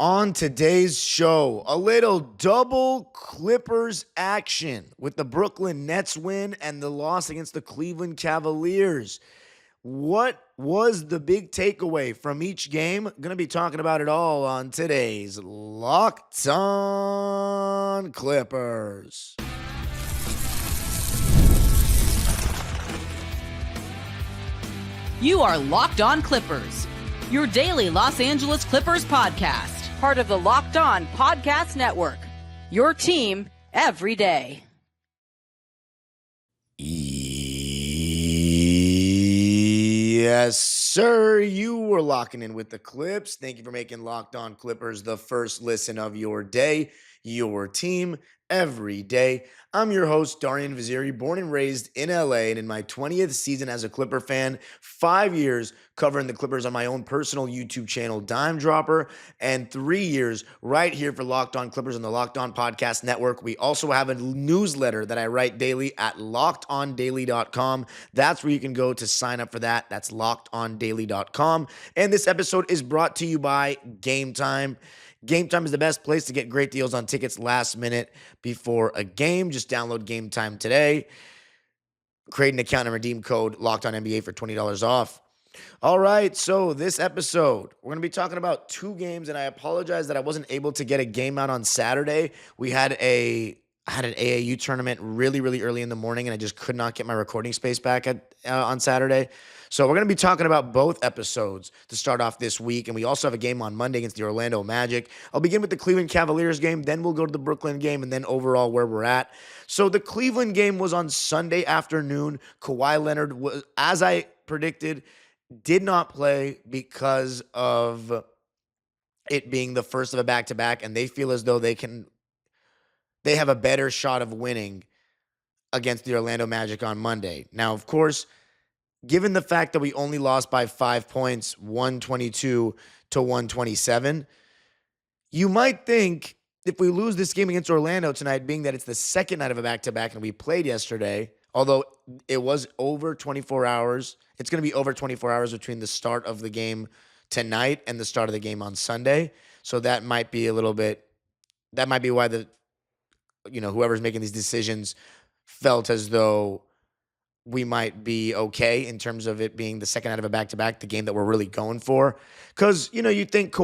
On today's show, a little double Clippers action with the Brooklyn Nets win and the loss against the Cleveland Cavaliers. What was the big takeaway from each game? Going to be talking about it all on today's Locked On Clippers. You are Locked On Clippers, your daily Los Angeles Clippers podcast. Part of the Locked On Podcast Network, your team every day. Yes, sir. You were locking in with the Clips. Thank you for making Locked On Clippers the first listen of your day, your team every day. I'm your host, Darian Vaziri, born and raised in LA, and in my 20th season as a Clipper fan, 5 years covering the Clippers on my own personal YouTube channel, Dime Dropper, and 3 years right here for Locked On Clippers on the Locked On Podcast Network. We also have a newsletter that I write daily at lockedondaily.com. That's where you can go to sign up for that. That's lockedondaily.com. And this episode is brought to you by Game Time. Game Time is the best place to get great deals on tickets last minute before a game. Just download Game Time today. Create an account and redeem code LOCKEDONNBA for $20 off. All right, so this episode, we're going to be talking about two games, and I apologize that I wasn't able to get a game out on Saturday. I had an AAU tournament really early in the morning, and I just could not get my recording space back on Saturday. So we're going to be talking about both episodes to start off this week, and we also have a game on Monday against the Orlando Magic. I'll begin with the Cleveland Cavaliers game, then we'll go to the Brooklyn game, and then overall where we're at. So the Cleveland game was on Sunday afternoon. Kawhi Leonard was, as I predicted, did not play because of it being the first of a back-to-back, and they feel as though they have a better shot of winning against the Orlando Magic on Monday. Now, of course, given the fact that we only lost by 5 points, 122 to 127, you might think if we lose this game against Orlando tonight, being that it's the second night of a back-to-back and we played yesterday, although it was over 24 hours, it's going to be over 24 hours between the start of the game tonight and the start of the game on Sunday. So that might be why whoever's making these decisions felt as though we might be okay in terms of it being the second night of a back-to-back, the game that we're really going for. Because, you think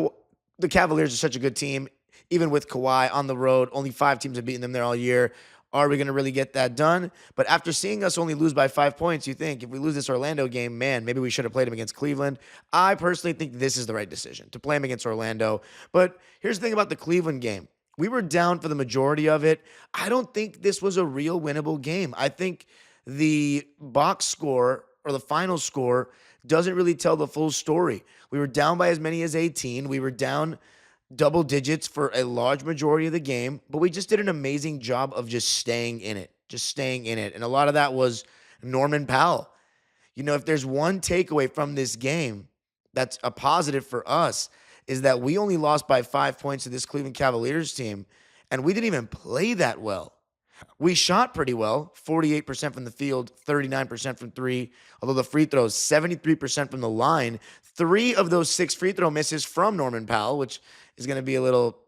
the Cavaliers are such a good team, even with Kawhi on the road. Only 5 teams have beaten them there all year. Are we going to really get that done? But after seeing us only lose by 5 points, you think if we lose this Orlando game, man, maybe we should have played them against Cleveland. I personally think this is the right decision, to play them against Orlando. But here's the thing about the Cleveland game. We were down for the majority of it. I don't think this was a real winnable game. I think the box score or the final score doesn't really tell the full story. We were down by as many as 18. We were down double digits for a large majority of the game, but we just did an amazing job of just staying in it. And a lot of that was Norman Powell. If there's one takeaway from this game that's a positive for us, is that we only lost by 5 points to this Cleveland Cavaliers team, and we didn't even play that well. We shot pretty well, 48% from the field, 39% from three, although the free throws, 73% from the line. 3 of those 6 free throw misses from Norman Powell, which is going to be a little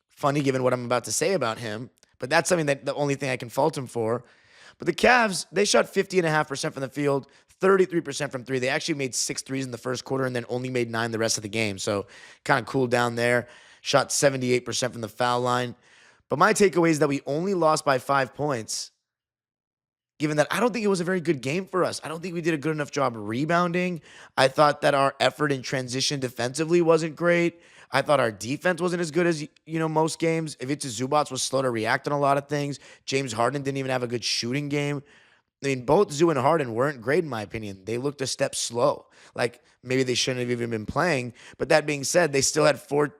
funny given what I'm about to say about him, but that's something that the only thing I can fault him for. But the Cavs, they shot 50.5% from the field, 33% from three. They actually made 6 threes in the first quarter and then only made 9 the rest of the game, so kind of cooled down there. Shot 78% from the foul line. But my takeaway is that we only lost by 5 points, given that I don't think it was a very good game for us. I don't think we did a good enough job rebounding. I thought that our effort in transition defensively wasn't great. I thought our defense wasn't as good as, most games. Ivica Zubac was slow to react on a lot of things. James Harden didn't even have a good shooting game. I mean, both Zoo and Harden weren't great in my opinion. They looked a step slow. Like, maybe they shouldn't have even been playing. But that being said, they still had 4...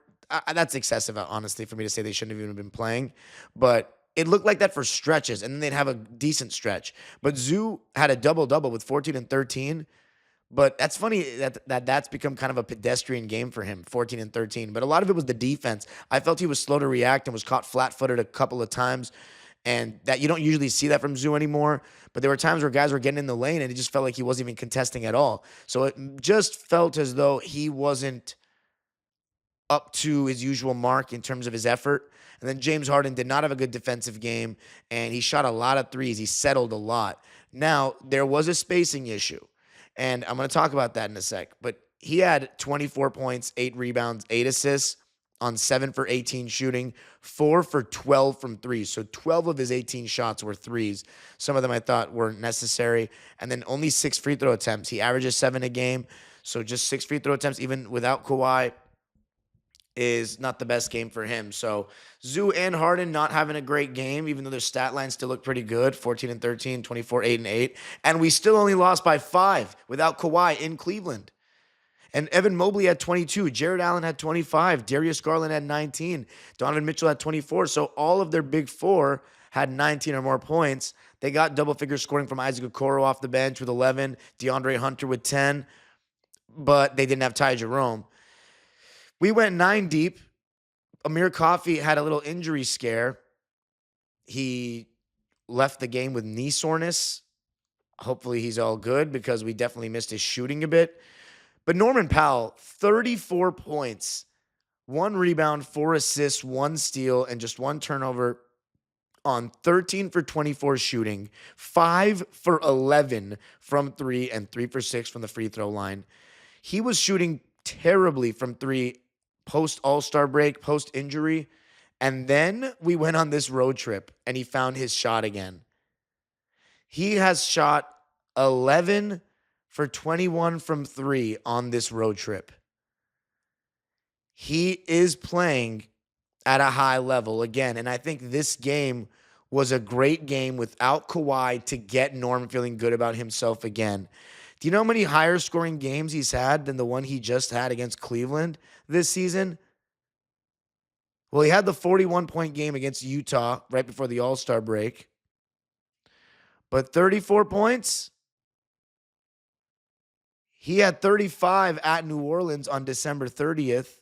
that's excessive, honestly, for me to say they shouldn't have even been playing. But it looked like that for stretches, and then they'd have a decent stretch. But Zoo had a double-double with 14 and 13. But that's funny that's become kind of a pedestrian game for him, 14 and 13. But a lot of it was the defense. I felt he was slow to react and was caught flat-footed a couple of times. And that you don't usually see that from Zoo anymore. But there were times where guys were getting in the lane, and it just felt like he wasn't even contesting at all. So it just felt as though he wasn't up to his usual mark in terms of his effort. And then James Harden did not have a good defensive game, and he shot a lot of threes. He settled a lot. Now, there was a spacing issue, and I'm going to talk about that in a sec. But he had 24 points, 8 rebounds, 8 assists on 7 for 18 shooting, 4 for 12 from threes. So 12 of his 18 shots were threes. Some of them I thought weren't necessary. And then only 6 free throw attempts. He averages 7 a game. So just 6 free throw attempts, even without Kawhi, is not the best game for him. So Zoo and Harden not having a great game, even though their stat lines still look pretty good, 14 and 13, 24, 8 and 8. And we still only lost by 5 without Kawhi in Cleveland. And Evan Mobley had 22. Jared Allen had 25. Darius Garland had 19. Donovan Mitchell had 24. So all of their big four had 19 or more points. They got double-figure scoring from Isaac Okoro off the bench with 11. DeAndre Hunter with 10. But they didn't have Ty Jerome. We went 9 deep. Amir Coffey had a little injury scare. He left the game with knee soreness. Hopefully he's all good because we definitely missed his shooting a bit. But Norman Powell, 34 points, 1 rebound, 4 assists, 1 steal, and just 1 turnover on 13 for 24 shooting, 5 for 11 from 3, and 3 for 6 from the free throw line. He was shooting terribly from 3 post All-Star break, post injury, and then we went on this road trip, and he found his shot again. He has shot 11 for 21 from 3 on this road trip. He is playing at a high level again, and I think this game was a great game without Kawhi to get Norm feeling good about himself again. Do you know how many higher scoring games he's had than the one he just had against Cleveland this season? Well, he had the 41-point game against Utah right before the All-Star break. But 34 points? He had 35 at New Orleans on December 30th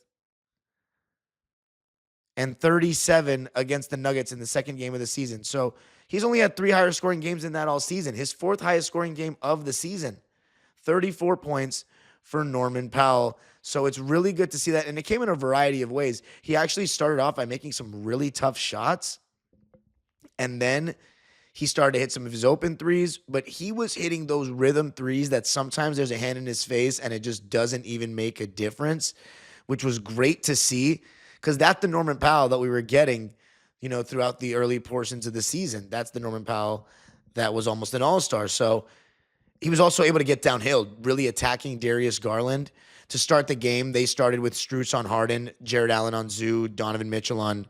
and 37 against the Nuggets in the second game of the season. So he's only had 3 higher scoring games than that all season. His 4th highest scoring game of the season. 34 points for Norman Powell. So it's really good to see that. And it came in a variety of ways. He actually started off by making some really tough shots. And then he started to hit some of his open threes, but he was hitting those rhythm threes that sometimes there's a hand in his face and it just doesn't even make a difference, which was great to see because that's the Norman Powell that we were getting, throughout the early portions of the season. That's the Norman Powell that was almost an all-star. So he was also able to get downhill, really attacking Darius Garland. To start the game, they started with Strus on Harden, Jared Allen on Zoo, Donovan Mitchell on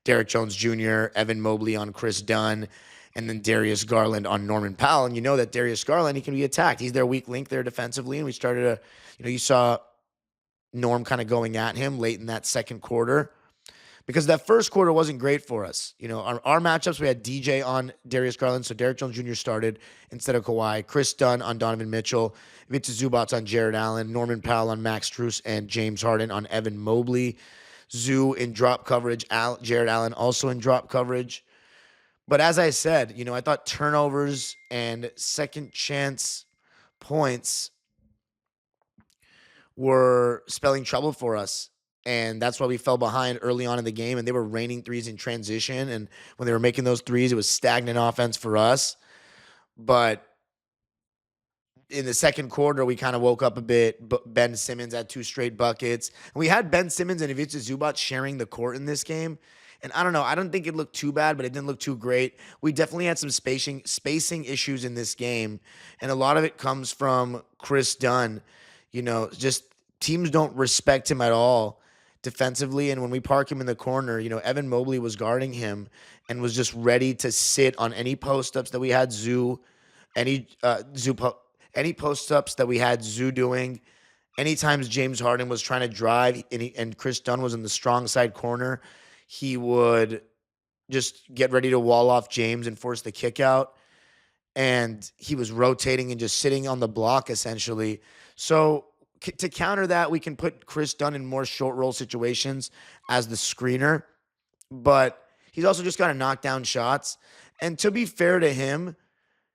Derrick Jones Jr., Evan Mobley on Chris Dunn, and then Darius Garland on Norman Powell. And you know that Darius Garland, he can be attacked. He's their weak link there defensively. And we started you saw Norm kind of going at him late in that second quarter because that first quarter wasn't great for us. Our matchups, we had DJ on Darius Garland. So Derrick Jones Jr. started instead of Kawhi. Chris Dunn on Donovan Mitchell. Ivica Zubac on Jared Allen. Norman Powell on Max Strus. And James Harden on Evan Mobley. Zoo in drop coverage. Jared Allen also in drop coverage. But as I said, I thought turnovers and second chance points were spelling trouble for us. And that's why we fell behind early on in the game. And they were raining threes in transition. And when they were making those threes, it was stagnant offense for us. But in the second quarter, we kind of woke up a bit. Ben Simmons had 2 straight buckets. And we had Ben Simmons and Ivica Zubac sharing the court in this game. And I don't know. I don't think it looked too bad, but it didn't look too great. We definitely had some spacing issues in this game. And a lot of it comes from Chris Dunn. Just teams don't respect him at all defensively. And when we park him in the corner, Evan Mobley was guarding him and was just ready to sit on any post-ups that we had any post-ups that we had Zoo doing. Anytime James Harden was trying to drive and Chris Dunn was in the strong side corner, he would just get ready to wall off James and force the kick out. And he was rotating and just sitting on the block, essentially. So to counter that, we can put Chris Dunn in more short roll situations as the screener. But he's also just got to knock down shots. And to be fair to him,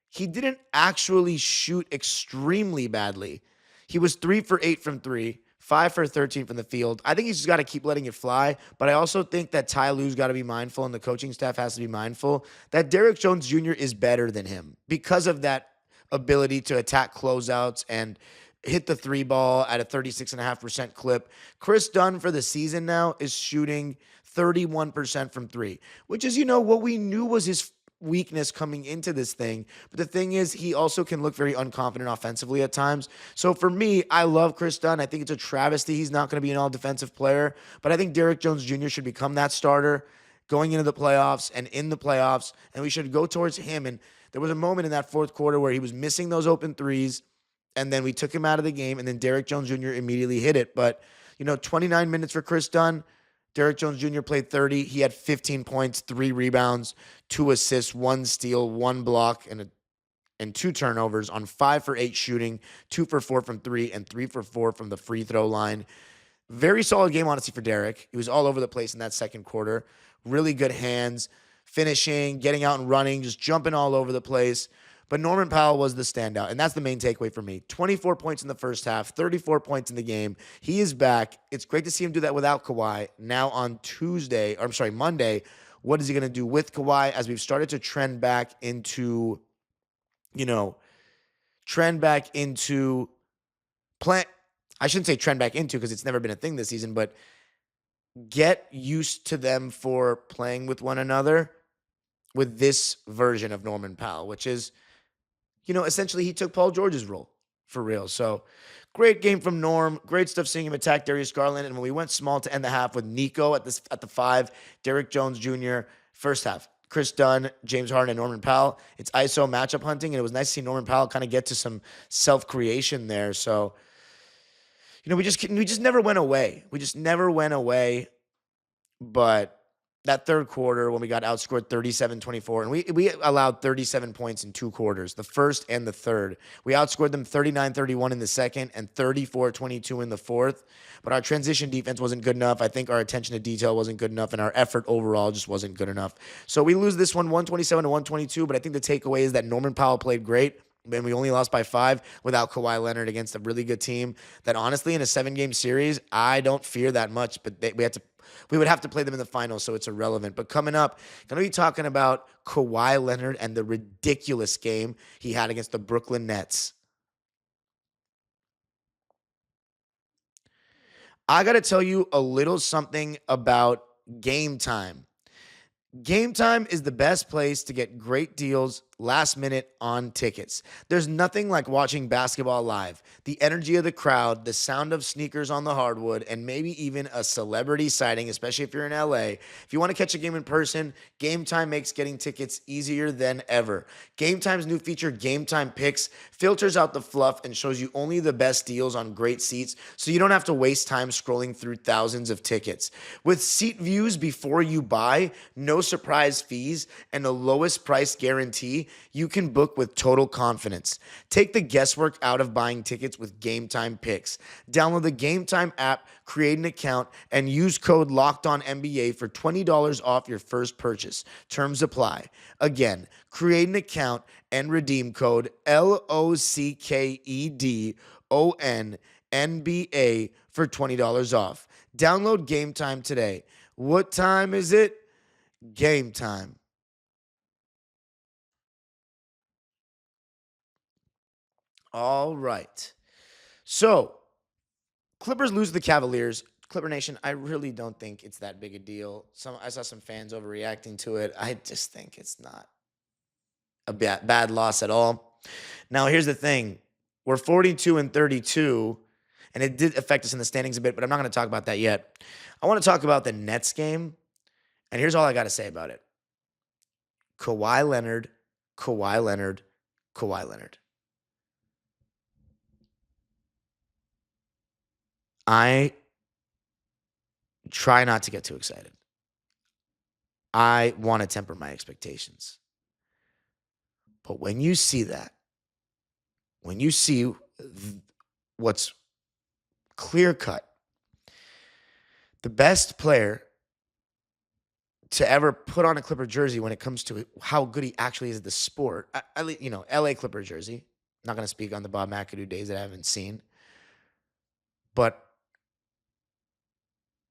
he didn't actually shoot extremely badly. He was 3 for 8 from 3, 5 for 13 from the field. I think he's just got to keep letting it fly. But I also think that Ty Lue's got to be mindful, and the coaching staff has to be mindful that Derrick Jones Jr. is better than him because of that ability to attack closeouts and hit the three ball at a 36.5% clip. Chris Dunn for the season now is shooting 31% from three, which is, what we knew was his weakness coming into this thing. But the thing is, he also can look very unconfident offensively at times. So for me, I love Chris Dunn. I think it's a travesty he's not going to be an all-defensive player. But I think Derrick Jones Jr. should become that starter going into the playoffs and in the playoffs. And we should go towards him. And there was a moment in that fourth quarter where he was missing those open threes. And then we took him out of the game. And then Derrick Jones Jr. immediately hit it. But, 29 minutes for Chris Dunn. Derrick Jones Jr. played 30. He had 15 points, 3 rebounds, 2 assists, 1 steal, 1 block, and 2 turnovers on 5 for 8 shooting, 2 for 4 from 3, and 3 for 4 from the free throw line. Very solid game, honestly, for Derrick. He was all over the place in that second quarter. Really good hands, finishing, getting out and running, just jumping all over the place. But Norman Powell was the standout, and that's the main takeaway for me. 24 points in the first half, 34 points in the game. He is back. It's great to see him do that without Kawhi. Now on Monday, what is he going to do with Kawhi as we've started to trend back into plan. I shouldn't say trend back into because it's never been a thing this season, but get used to them for playing with one another with this version of Norman Powell, which is, essentially he took Paul George's role for real. So great game from Norm. Great stuff seeing him attack Darius Garland. And when we went small to end the half with Nico at the 5, Derrick Jones Jr., first half, Chris Dunn, James Harden, and Norman Powell. It's ISO matchup hunting, and it was nice to see Norman Powell kind of get to some self-creation there. So, we just never went away. We just never went away. But that third quarter when we got outscored 37-24, and we allowed 37 points in 2 quarters, the first and the third. We outscored them 39-31 in the second and 34-22 in the fourth. But our transition defense wasn't good enough. I think our attention to detail wasn't good enough, and our effort overall just wasn't good enough. So we lose this one 127-122, but I think the takeaway is that Norman Powell played great. And we only lost by 5 without Kawhi Leonard against a really good team that, honestly, in a 7-game series, I don't fear that much. But we would have to play them in the finals, so it's irrelevant. But coming up, going to be talking about Kawhi Leonard and the ridiculous game he had against the Brooklyn Nets. I got to tell you a little something about Game Time. Game Time is the best place to get great deals last minute on tickets. There's nothing like watching basketball live. The energy of the crowd, the sound of sneakers on the hardwood, and maybe even a celebrity sighting, especially if you're in LA. If you want to catch a game in person, Game Time makes getting tickets easier than ever. Game Time's new feature, Game Time Picks, filters out the fluff and shows you only the best deals on great seats, so you don't have to waste time scrolling through thousands of tickets. With seat views before you buy, no surprise fees, and the lowest price guarantee, you can book with total confidence. Take the guesswork out of buying tickets with Game Time Picks. Download the Game Time app, create an account, and use code LOCKEDONNBA for $20 off your first purchase. Terms apply. Again, create an account and redeem code LOCKEDONNBA for $20 off. Download Game Time today. What time is it? Game time. All right. So, Clippers lose to the Cavaliers. Clipper Nation, I really don't think it's that big a deal. I saw some fans overreacting to it. I just think it's not a bad loss at all. Now, here's the thing. We're 42-32, and it did affect us in the standings a bit, but I'm not going to talk about that yet. I want to talk about the Nets game, and here's all I got to say about it. Kawhi Leonard, Kawhi Leonard, Kawhi Leonard. I try not to get too excited. I want to temper my expectations. But when you see that, when you see what's clear cut, the best player to ever put on a Clipper jersey when it comes to how good he actually is at the sport, LA Clipper jersey. I'm not going to speak on the Bob McAdoo days that I haven't seen. But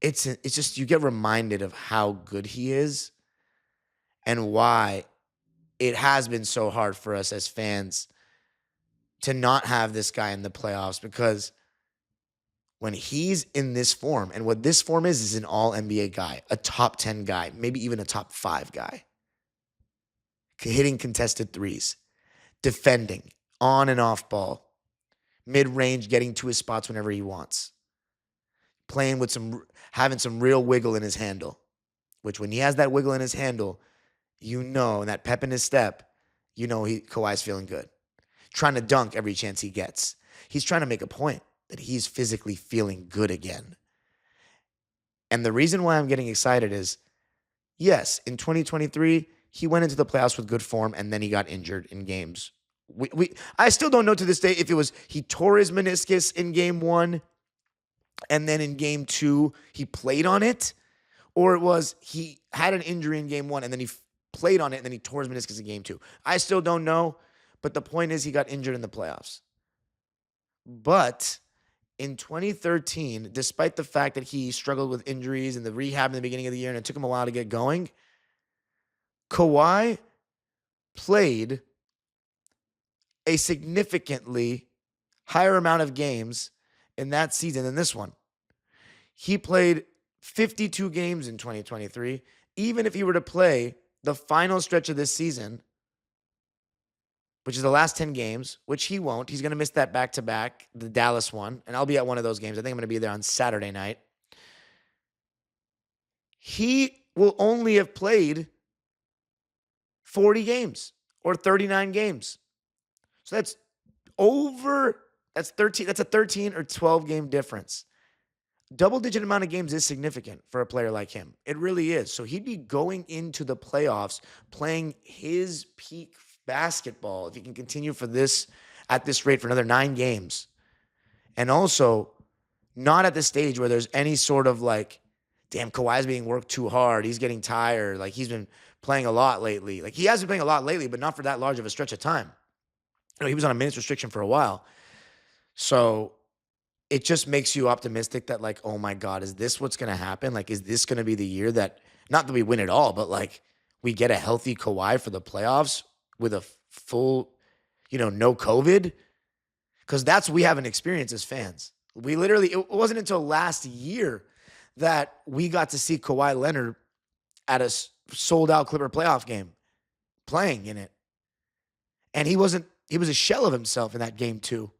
it's just you get reminded of how good he is and why it has been so hard for us as fans to not have this guy in the playoffs, because when he's in this form, and what this form is an all NBA guy, a top 10 guy, maybe even a top 5 guy, hitting contested threes, defending, on and off ball, mid-range, getting to his spots whenever he wants, playing with having some real wiggle in his handle, which when he has that wiggle in his handle, and that pep in his step, Kawhi's feeling good. Trying to dunk every chance he gets. He's trying to make a point that he's physically feeling good again. And the reason why I'm getting excited is, yes, in 2023, he went into the playoffs with good form, and then he got injured in games. I still don't know to this day if it was he tore his meniscus in game 1, and then in game 2, he played on it, or it was he had an injury in game 1, and then he played on it, and then he tore his meniscus in game 2. I still don't know, but the point is he got injured in the playoffs. But in 2013, despite the fact that he struggled with injuries and the rehab in the beginning of the year, and it took him a while to get going, Kawhi played a significantly higher amount of games in that season than this one. He played 52 games in 2023. Even if he were to play the final stretch of this season, which is the last 10 games, which he won't. He's going to miss that back-to-back, the Dallas one, and I'll be at one of those games. I think I'm going to be there on Saturday night. He will only have played 40 games or 39 games. So that's 13. That's a 13 or 12 game difference. Double-digit amount of games is significant for a player like him. It really is. So he'd be going into the playoffs playing his peak basketball if he can continue at this rate for another 9 games. And also not at the stage where there's any sort of like, damn, Kawhi's being worked too hard. He's getting tired. Like, he's been playing a lot lately. Like, he has been playing a lot lately, but not for that large of a stretch of time. He was on a minutes restriction for a while. So it just makes you optimistic that, like, oh my God, is this what's going to happen? Like, is this going to be the year that, not that we win it all, but like we get a healthy Kawhi for the playoffs with a full, no COVID? Because that's what we haven't experienced as fans. It wasn't until last year that we got to see Kawhi Leonard at a sold-out Clipper playoff game playing in it. And he was a shell of himself in that game too.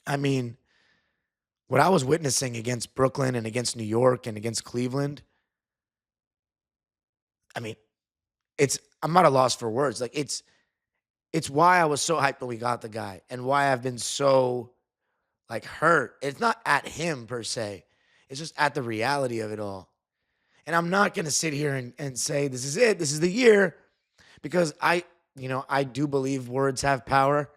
I mean, what I was witnessing against Brooklyn and against New York and against Cleveland, I mean, I'm at a loss for words. Like, it's why I was so hyped when we got the guy, and why I've been so like hurt. It's not at him per se. It's just at the reality of it all. And I'm not going to sit here and say, this is it. This is the year, because I do believe words have power,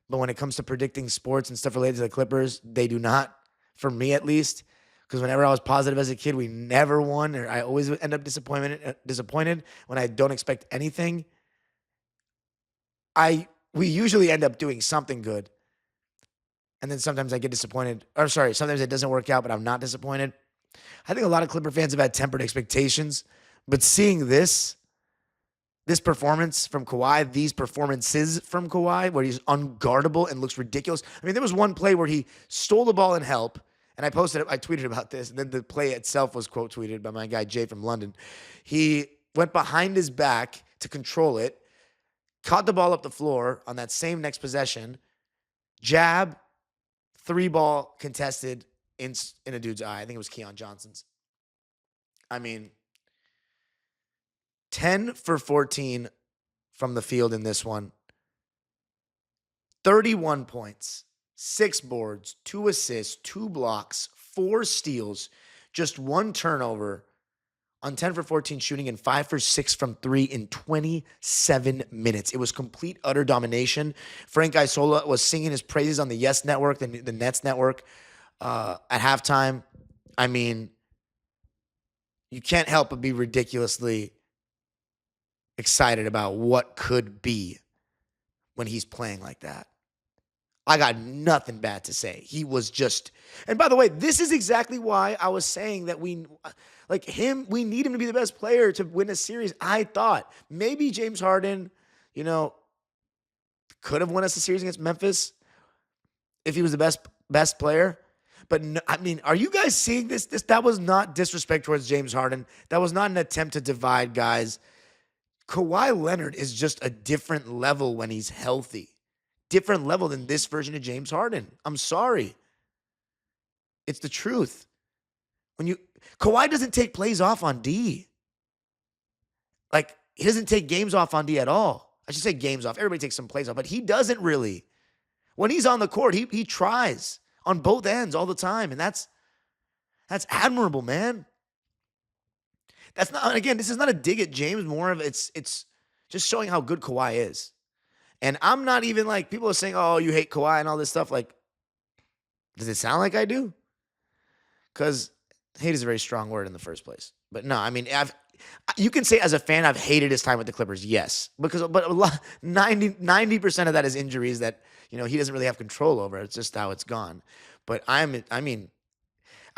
but when it comes to predicting sports and stuff related to the Clippers, they do not, for me at least, because whenever I was positive as a kid, we never won, or I always end up disappointed when I don't expect anything. We usually end up doing something good, and then sometimes I get disappointed. Sometimes it doesn't work out, but I'm not disappointed. I think a lot of Clipper fans have had tempered expectations, but seeing this performance from Kawhi, these performances from Kawhi, where he's unguardable and looks ridiculous. I mean, there was one play where he stole the ball in help, and I tweeted about this, and then the play itself was quote tweeted by my guy Jay from London. He went behind his back to control it, caught the ball up the floor on that same next possession, jab, 3-ball contested in a dude's eye. I think it was Keon Johnson's. I mean, 10 for 14 from the field in this one. 31 points, 6 boards, 2 assists, 2 blocks, 4 steals, just 1 turnover on 10 for 14 shooting, and 5 for 6 from 3 in 27 minutes. It was complete, utter domination. Frank Isola was singing his praises on the Yes Network, the Nets Network, at halftime. I mean, you can't help but be ridiculously excited about what could be when he's playing like that. I got nothing bad to say. He was just, and by the way, this is exactly why I was saying that we need him to be the best player to win a series. I thought maybe James Harden, could have won us a series against Memphis if he was the best player. But no, I mean, are you guys seeing this? That was not disrespect towards James Harden. That was not an attempt to divide guys. Kawhi Leonard is just a different level when he's healthy. Different level than this version of James Harden. I'm sorry. It's the truth. Kawhi doesn't take plays off on D. Like, he doesn't take games off on D at all. I should say games off. Everybody takes some plays off, but he doesn't really. When he's on the court, he tries on both ends all the time, and that's admirable, man. That's not, again, this is not a dig at James. More of it's just showing how good Kawhi is. And I'm not even like, people are saying, oh, you hate Kawhi and all this stuff. Like, does it sound like I do? Because hate is a very strong word in the first place. But no, I mean, you can say as a fan, I've hated his time with the Clippers. Yes. But 90% of that is injuries that, he doesn't really have control over. It's just how it's gone. But I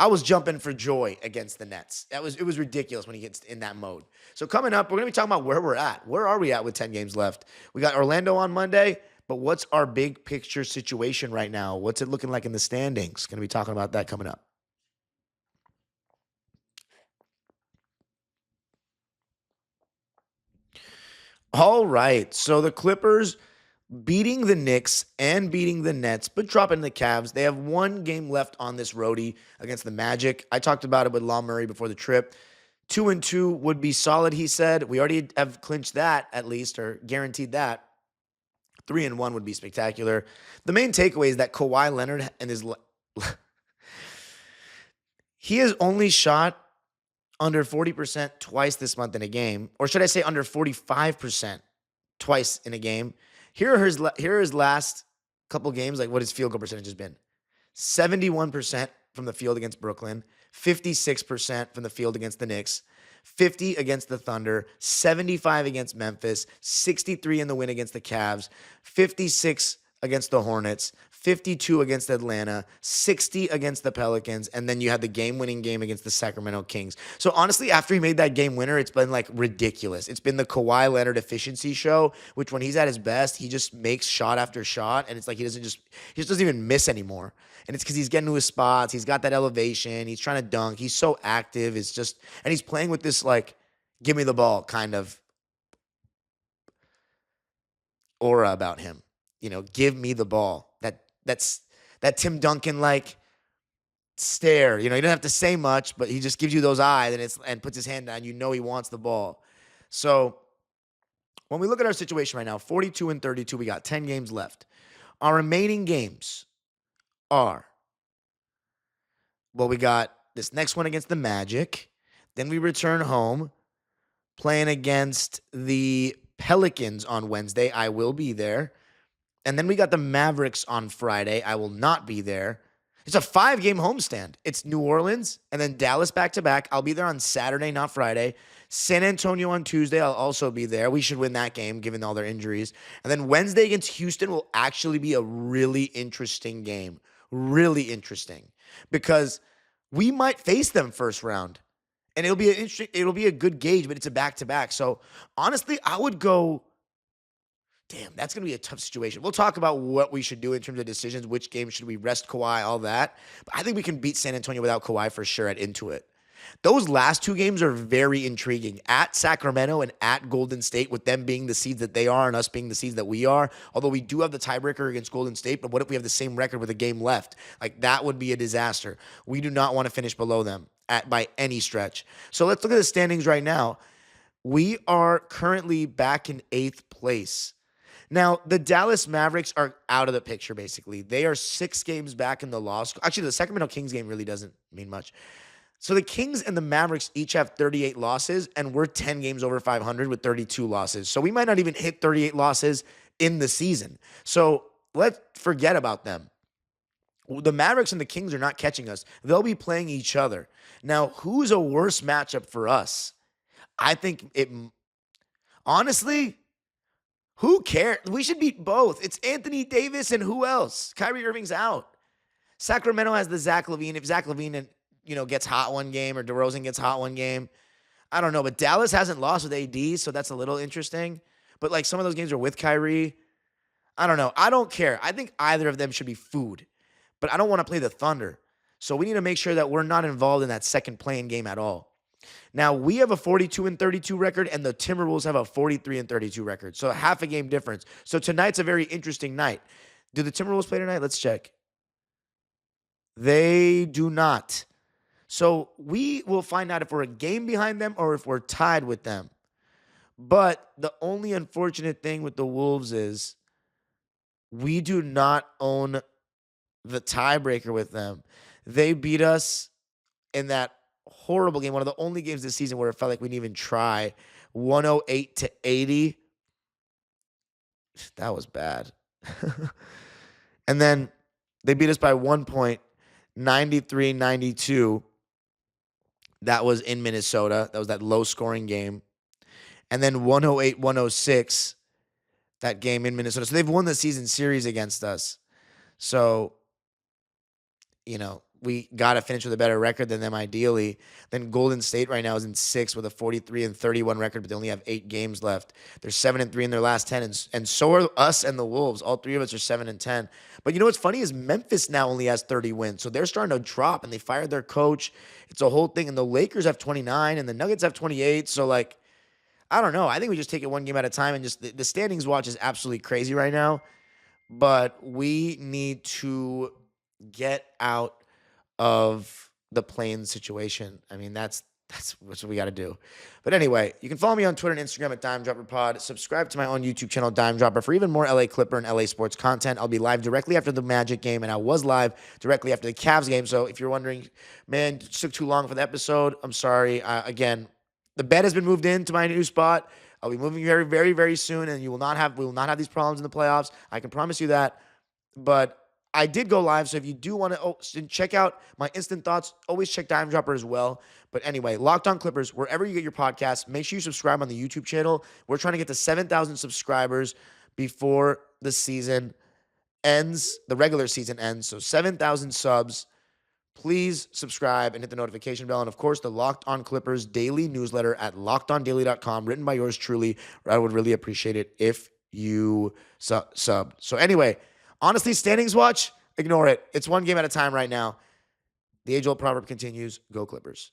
was jumping for joy against the Nets. It was ridiculous when he gets in that mode. So coming up, we're going to be talking about where we're at. Where are we at with 10 games left? We got Orlando on Monday, but what's our big picture situation right now? What's it looking like in the standings? Going to be talking about that coming up. All right, so the Clippers beating the Knicks and beating the Nets, but dropping the Cavs. They have one game left on this roadie against the Magic. I talked about it with Law Murray before the trip. 2-2 would be solid, he said. We already have clinched that at least, or guaranteed that. 3-1 would be spectacular. The main takeaway is that Kawhi Leonard and his he has only shot under 40% twice this month in a game, or should I say under 45% twice in a game. Here are his last couple games, like what his field goal percentage has been. 71% from the field against Brooklyn, 56% from the field against the Knicks, 50 against the Thunder, 75 against Memphis, 63 in the win against the Cavs, 56 against the Hornets, 52 against Atlanta, 60 against the Pelicans, and then you had the game-winning game against the Sacramento Kings. So honestly, after he made that game winner, it's been like ridiculous. It's been the Kawhi Leonard efficiency show, which when he's at his best, he just makes shot after shot, and it's like he just doesn't even miss anymore. And it's because he's getting to his spots, he's got that elevation, he's trying to dunk, he's so active, and he's playing with this like, give me the ball kind of aura about him. Give me the ball. That's that Tim Duncan like stare. He doesn't have to say much, but he just gives you those eyes and puts his hand down. He wants the ball. So when we look at our situation right now, 42-32, we got 10 games left. Our remaining games are, we got this next one against the Magic. Then we return home playing against the Pelicans on Wednesday. I will be there. And then we got the Mavericks on Friday. I will not be there. It's a 5-game homestand. It's New Orleans and then Dallas back-to-back. I'll be there on Saturday, not Friday. San Antonio on Tuesday. I'll also be there. We should win that game given all their injuries. And then Wednesday against Houston will actually be a really interesting game. Really interesting. Because we might face them first round. And it'll be a good gauge, but it's a back-to-back. So honestly, I would go, damn, that's going to be a tough situation. We'll talk about what we should do in terms of decisions, which game should we rest Kawhi, all that. But I think we can beat San Antonio without Kawhi for sure at Intuit. Those last two games are very intriguing. At Sacramento and at Golden State, with them being the seeds that they are and us being the seeds that we are. Although we do have the tiebreaker against Golden State, but what if we have the same record with a game left? Like, that would be a disaster. We do not want to finish below them by any stretch. So let's look at the standings right now. We are currently back in 8th place. Now, the Dallas Mavericks are out of the picture, basically. They are 6 games back in the loss. Actually, the Sacramento Kings game really doesn't mean much. So the Kings and the Mavericks each have 38 losses, and we're 10 games over 500 with 32 losses. So we might not even hit 38 losses in the season. So let's forget about them. The Mavericks and the Kings are not catching us. They'll be playing each other. Now, who's a worse matchup for us? I think honestly, Who cares? We should beat both. It's Anthony Davis and who else? Kyrie Irving's out. Sacramento has the Zach LaVine. If Zach LaVine, gets hot one game or DeRozan gets hot one game, I don't know. But Dallas hasn't lost with AD, so that's a little interesting. But like some of those games are with Kyrie. I don't know. I don't care. I think either of them should be food. But I don't want to play the Thunder. So we need to make sure that we're not involved in that second play-in game at all. Now, we have a 42-32 record, and the Timberwolves have a 43-32 record. So half a game difference. So tonight's a very interesting night. Do the Timberwolves play tonight? Let's check. They do not. So we will find out if we're a game behind them or if we're tied with them. But the only unfortunate thing with the Wolves is we do not own the tiebreaker with them. They beat us in that horrible game, one of the only games this season where it felt like we didn't even try, 108-80. That was bad. And then they beat us by 1 point, 93-92. That was in Minnesota. That was that low-scoring game. And then 108-106, that game in Minnesota. So they've won the season series against us. So, we got to finish with a better record than them ideally. Then Golden State right now is in 6th with a 43-31 record, but they only have 8 games left. They're 7-3 in their last 10, and so are us and the Wolves. All three of us are 7-10. But what's funny is Memphis now only has 30 wins, so they're starting to drop, and they fired their coach. It's a whole thing, and the Lakers have 29, and the Nuggets have 28. So, I don't know. I think we just take it one game at a time, and just the standings watch is absolutely crazy right now. But we need to get out of the play-in situation. I mean, that's what we got to do. But anyway, you can follow me on Twitter and Instagram at DimeDropperPod. Subscribe to my own YouTube channel, Dime Dropper, for even more LA Clipper and LA sports content. I'll be live directly after the Magic game, and I was live directly after the Cavs game. So if you're wondering, man, it took too long for the episode, I'm sorry. Again, the bed has been moved into my new spot. I'll be moving very, very, very soon, and we will not have these problems in the playoffs. I can promise you that. But I did go live, so if you do want to check out my instant thoughts, always check Dime Dropper as well. But anyway, Locked On Clippers, wherever you get your podcasts, make sure you subscribe on the YouTube channel. We're trying to get to 7,000 subscribers before the season ends, the regular season ends. So 7,000 subs. Please subscribe and hit the notification bell. And, of course, the Locked On Clippers daily newsletter at lockedondaily.com, written by yours truly. I would really appreciate it if you subbed. So anyway, honestly, standings watch, ignore it. It's one game at a time right now. The age-old proverb continues, go Clippers.